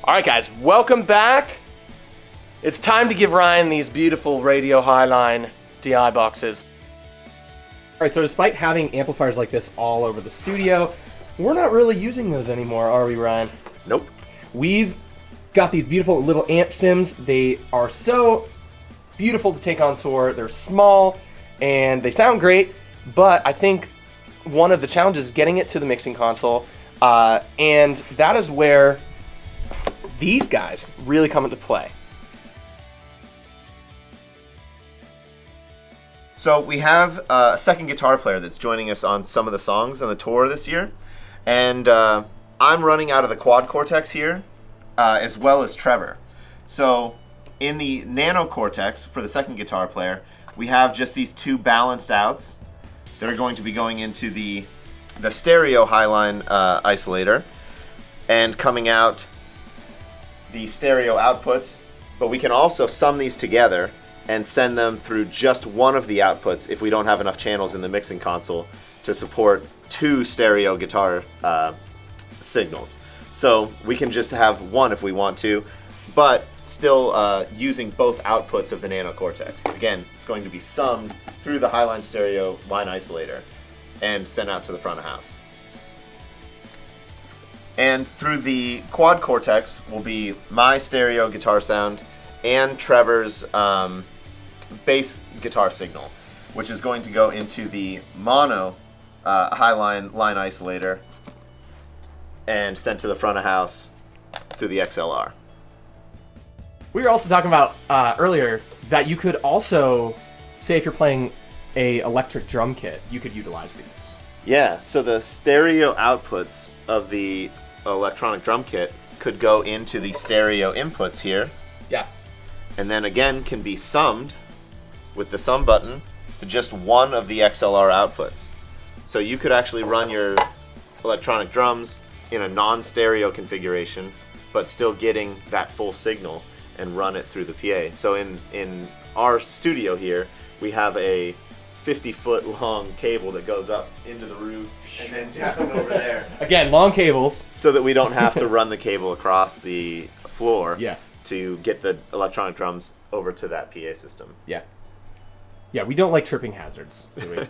All right, guys, welcome back. It's time to give Ryan these beautiful Radial Highline DI boxes. All right, so despite having amplifiers like this all over the studio, we're not really using those anymore, are we, Ryan? Nope. We've got these beautiful little amp sims. They are so beautiful to take on tour. They're small and they sound great, but I think one of the challenges is getting it to the mixing console, and that is where these guys really come into play. So we have a second guitar player that's joining us on some of the songs on the tour this year, and I'm running out of the quad cortex here, as well as Trevor. So in the nano cortex for the second guitar player, we have just these two balanced outs that are going to be going into the stereo highline isolator, and coming out the stereo outputs, but we can also sum these together and send them through just one of the outputs if we don't have enough channels in the mixing console to support two stereo guitar signals. So we can just have one if we want to, but still using both outputs of the nano cortex. Again, it's going to be summed through the Highline stereo line isolator and sent out to the front of house. And through the quad cortex will be my stereo guitar sound and Trevor's bass guitar signal, which is going to go into the mono Highline line isolator and sent to the front of house through the XLR. We were also talking about earlier that you could also, say if you're playing a electric drum kit, you could utilize these. Yeah, so the stereo outputs of the electronic drum kit could go into the stereo inputs here. Yeah. And then again can be summed with the sum button to just one of the XLR outputs. So you could actually run your electronic drums in a non-stereo configuration, but still getting that full signal and run it through the PA. So in our studio here, we have a 50-foot long cable that goes up into the roof and then down over there. Again, long cables. So that we don't have to run the cable across the floor Yeah. to get the electronic drums over to that PA system. Yeah. Yeah, we don't like tripping hazards, do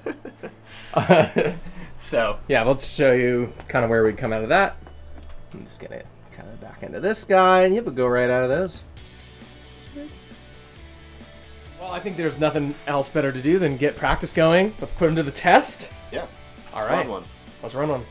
we? So, yeah, let's show you kind of where we come out of that. I'm just going to kind of back into this guy, and yep, we'll go right out of those. Well, I think there's nothing else better to do than get practice going. Let's put them to the test. Yeah. All right. Run one. Let's run one.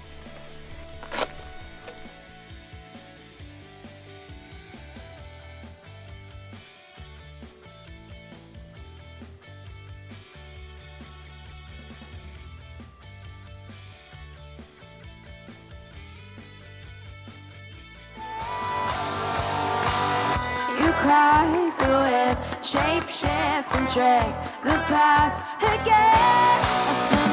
Cry through it, shape shift and drag the past again.